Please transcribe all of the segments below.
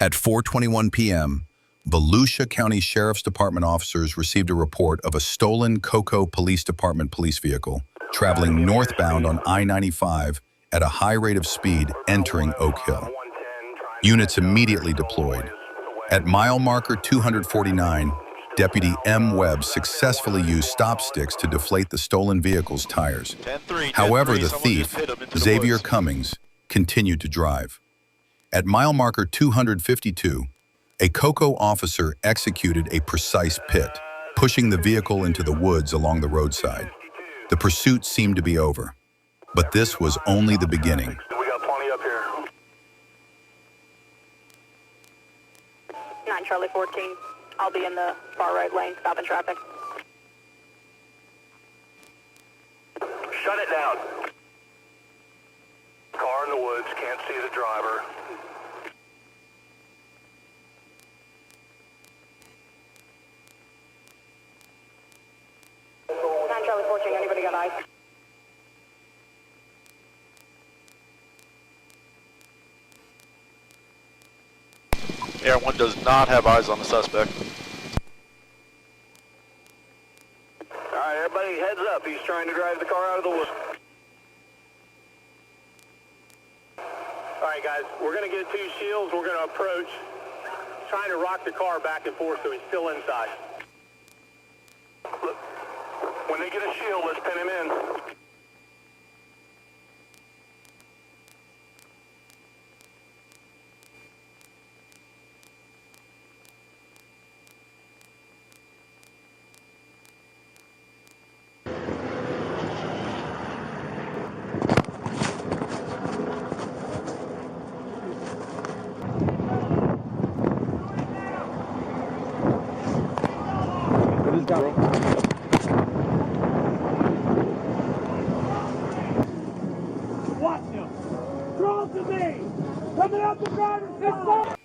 At 4:21 p.m., Volusia County Sheriff's Department officers received a report of a stolen Cocoa Police Department police vehicle traveling northbound on I-95 at a high rate of speed entering Oak Hill. Units immediately deployed. At mile marker 249, Deputy M. Webb successfully used stop sticks to deflate the stolen vehicle's tires. However, the thief, Xavier Cummings, continued to drive. At mile marker 252, a Cocoa officer executed a precise pit, pushing the vehicle into the woods along the roadside. The pursuit seemed to be over, but this was only the beginning. We got plenty up here. 9 Charlie 14. I'll be in the far right lane, stopping traffic. Shut it down. Car in the woods, can't see the driver. Charlie 14, anybody got eyes? Air 1 does not have eyes on the suspect. Alright, everybody heads up. He's trying to drive the car out of the woods. Alright guys, we're going to get 2 shields. We're going to approach, trying to rock the car back and forth so he's still inside. Look, when they get a shield, let's pin him in. Watch him! Draw to me! Coming out the driver's side!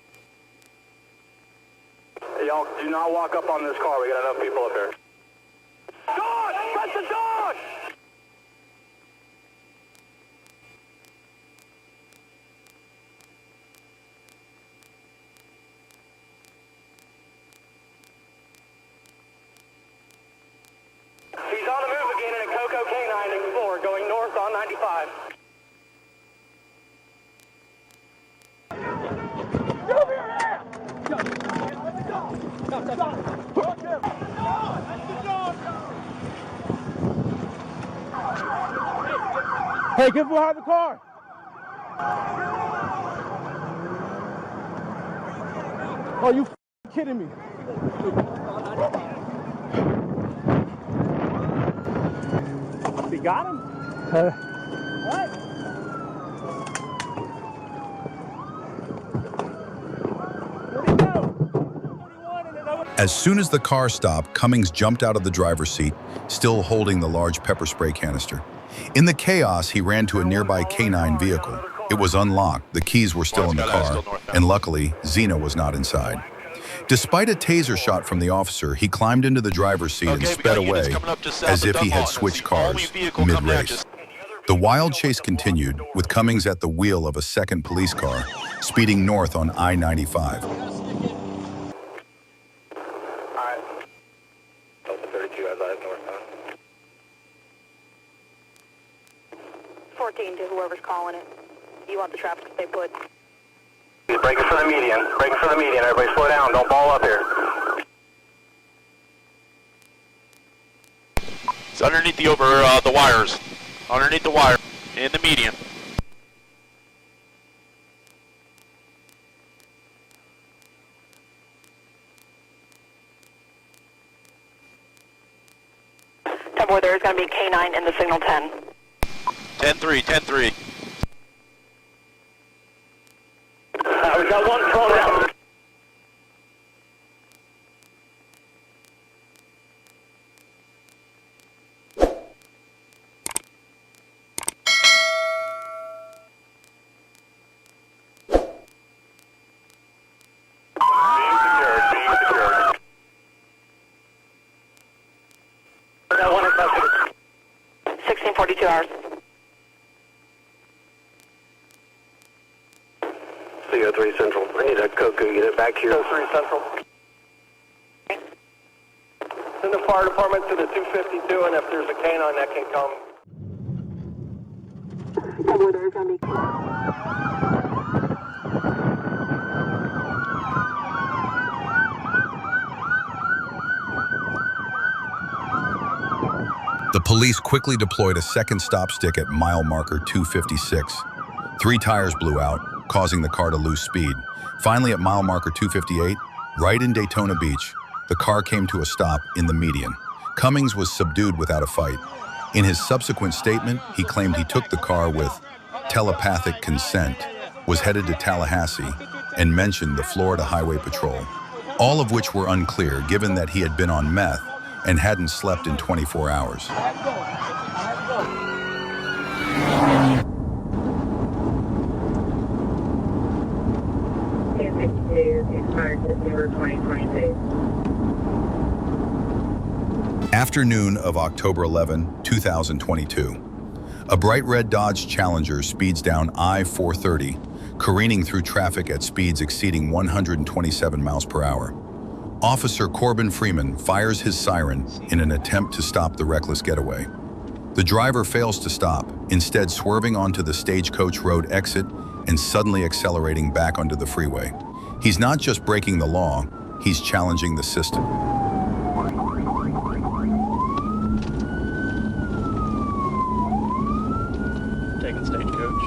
Hey, y'all, do not walk up on this car. We got enough people up here. Dog! Shut the dog! He's on the move again in a Cocoa K9 Explorer going north on 95. Hey, get behind the car! Oh, you kidding me? He got him? What? Where'd he go? As soon as the car stopped, Cummings jumped out of the driver's seat, still holding the large pepper spray canister. In the chaos, he ran to a nearby K9 vehicle. It was unlocked, the keys were still in the car, and luckily, Zena was not inside. Despite a taser shot from the officer, he climbed into the driver's seat and sped away as if he had switched cars mid-race. The wild chase continued, with Cummings at the wheel of a second police car, speeding north on I-95. Alright. Delta 32 has eyes northbound. 14 to whoever's calling it. You want the traffic to stay put. Breaking for the median. Breaking for the median. Everybody slow down. Don't ball up here. It's underneath the the wires. Underneath the wire. In the median. Boy, there's going to be K9 in the signal 10. 10-3, 10-3. We've got one thrown out. Got one in custody. 1642 hours. CO3 Central. I need a COCO unit back here. CO3 Central. Send the fire department to the 252, and if there's a canine that can come. The police quickly deployed a second stop stick at mile marker 256. 3 tires blew out, causing the car to lose speed. Finally, at mile marker 258, right in Daytona Beach, the car came to a stop in the median. Cummings was subdued without a fight. In his subsequent statement, he claimed he took the car with telepathic consent, was headed to Tallahassee, and mentioned the Florida Highway Patrol, all of which were unclear given that he had been on meth and hadn't slept in 24 hours. Afternoon of October 11, 2022. A bright red Dodge Challenger speeds down I-430, careening through traffic at speeds exceeding 127 miles per hour. Officer Corbin Freeman fires his siren in an attempt to stop the reckless getaway. The driver fails to stop, instead swerving onto the Stagecoach Road exit and suddenly accelerating back onto the freeway. He's not just breaking the law, he's challenging the system. Taking Stagecoach.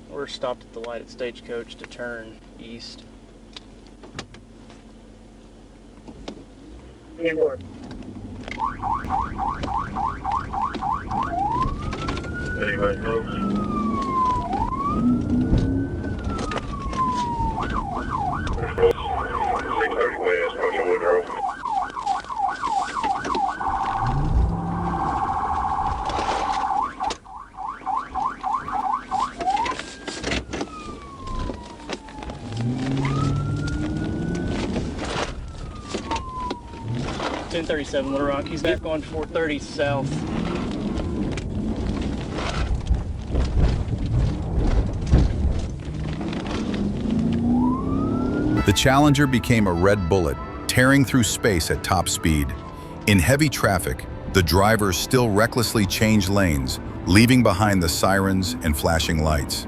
We're stopped at the light at Stagecoach to turn east. Anybody know? 630 West, approaching Woodrow. .1037 Little Rock. He's back on 430 south. The Challenger became a red bullet, tearing through space at top speed. In heavy traffic, the driver still recklessly changed lanes, leaving behind the sirens and flashing lights.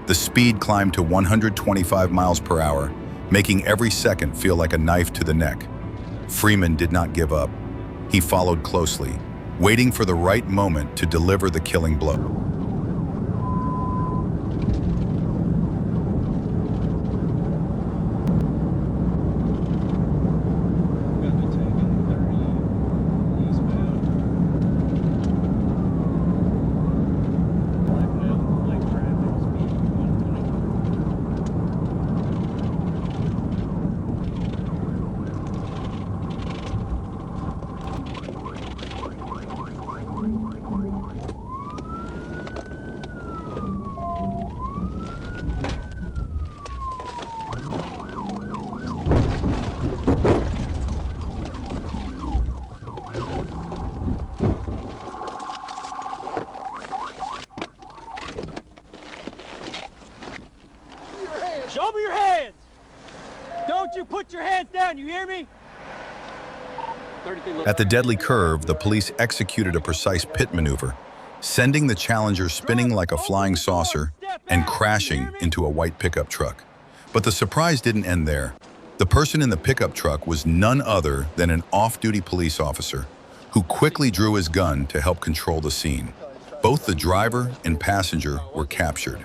The speed climbed to 125 miles per hour, making every second feel like a knife to the neck. Freeman did not give up. He followed closely, waiting for the right moment to deliver the killing blow. Show me your hands! Don't you put your hands down, you hear me? At the deadly curve, the police executed a precise pit maneuver, sending the Challenger spinning like a flying saucer and crashing into a white pickup truck. But the surprise didn't end there. The person in the pickup truck was none other than an off-duty police officer who quickly drew his gun to help control the scene. Both the driver and passenger were captured.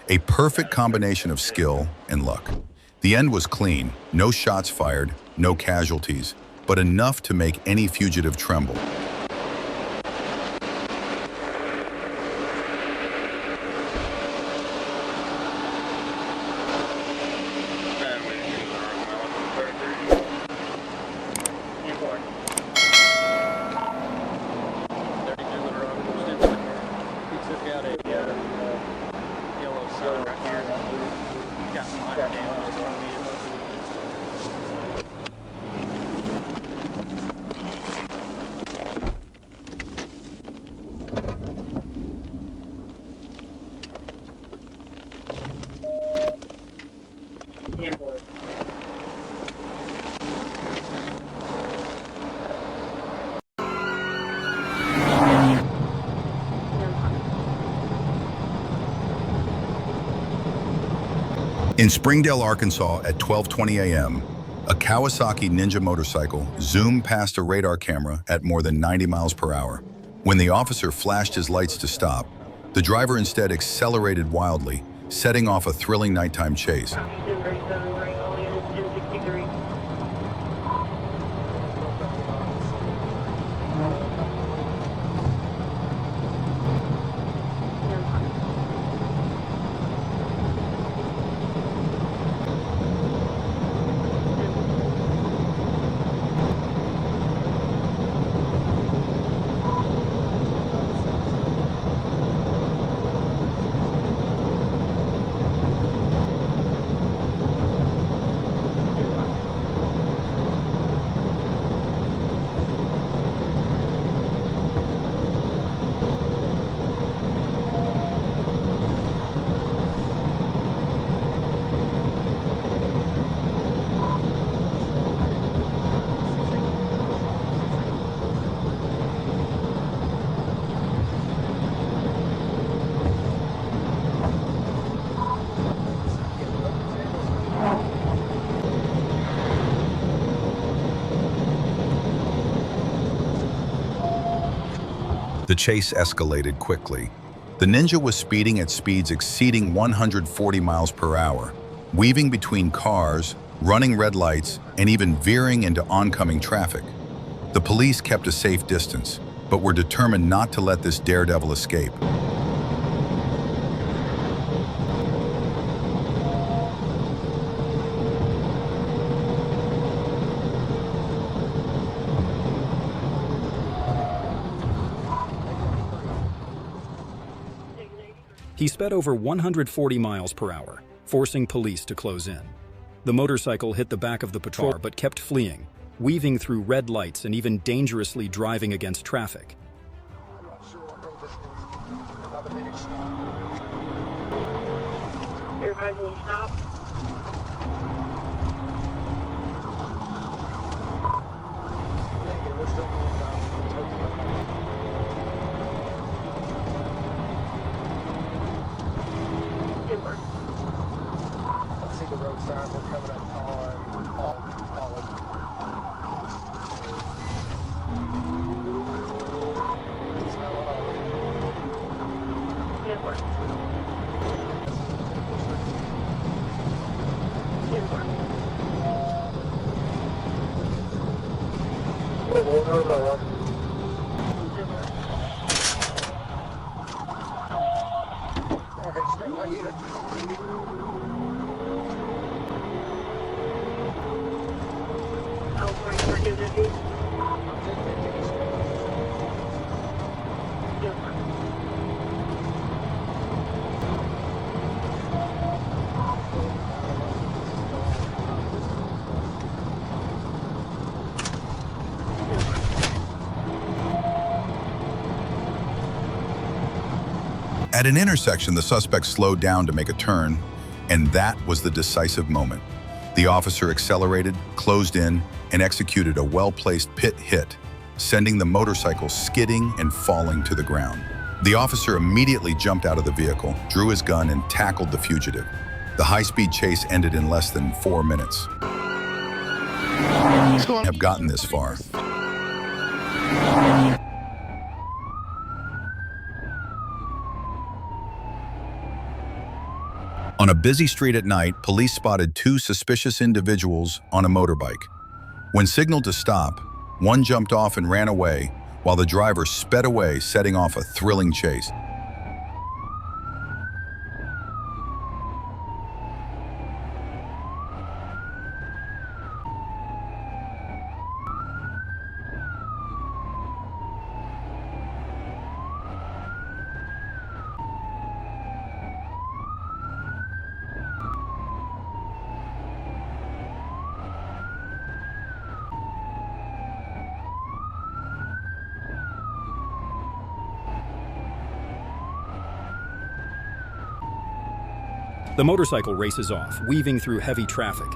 A perfect combination of skill and luck. The end was clean, no shots fired, no casualties, but enough to make any fugitive tremble. In Springdale, Arkansas at 12:20 a.m., a Kawasaki Ninja motorcycle zoomed past a radar camera at more than 90 miles per hour. When the officer flashed his lights to stop, the driver instead accelerated wildly, setting off a thrilling nighttime chase. The chase escalated quickly. The Ninja was speeding at speeds exceeding 140 miles per hour, weaving between cars, running red lights, and even veering into oncoming traffic. The police kept a safe distance, but were determined not to let this daredevil escape. He sped over 140 miles per hour, forcing police to close in. The motorcycle hit the back of the patrol car but kept fleeing, weaving through red lights and even dangerously driving against traffic. Everybody will stop. At an intersection, the suspect slowed down to make a turn, and that was the decisive moment. The officer accelerated, closed in, and executed a well-placed pit hit, sending the motorcycle skidding and falling to the ground. The officer immediately jumped out of the vehicle, drew his gun, and tackled the fugitive. The high-speed chase ended in less than 4 minutes. Have gotten this far. On a busy street at night, police spotted 2 suspicious individuals on a motorbike. When signaled to stop, one jumped off and ran away, while the driver sped away, setting off a thrilling chase. The motorcycle races off, weaving through heavy traffic.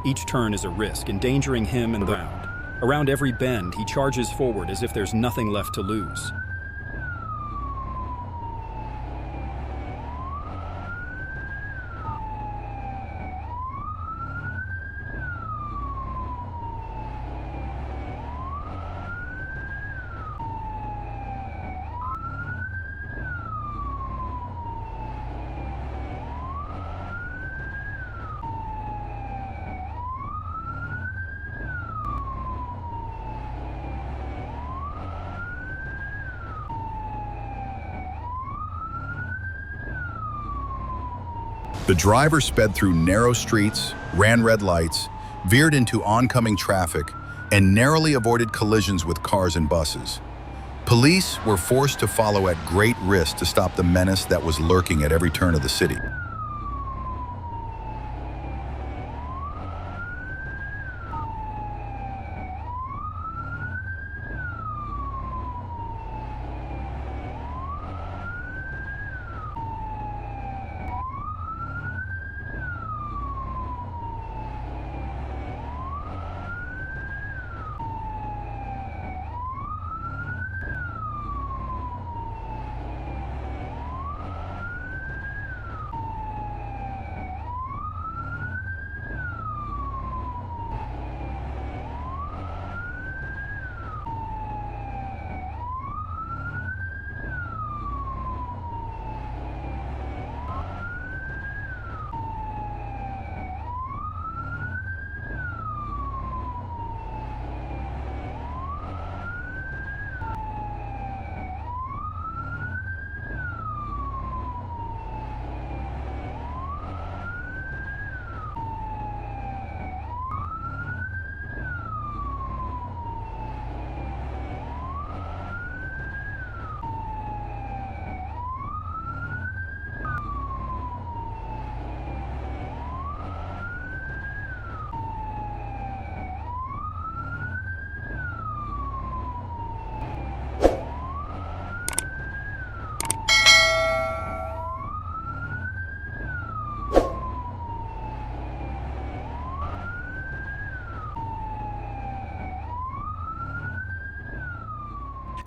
Each turn is a risk, endangering him and the ground. Around every bend, he charges forward as if there's nothing left to lose. The driver sped through narrow streets, ran red lights, veered into oncoming traffic, and narrowly avoided collisions with cars and buses. Police were forced to follow at great risk to stop the menace that was lurking at every turn of the city.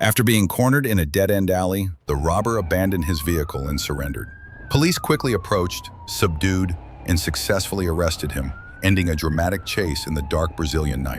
After being cornered in a dead-end alley, the robber abandoned his vehicle and surrendered. Police quickly approached, subdued, and successfully arrested him, ending a dramatic chase in the dark Brazilian night.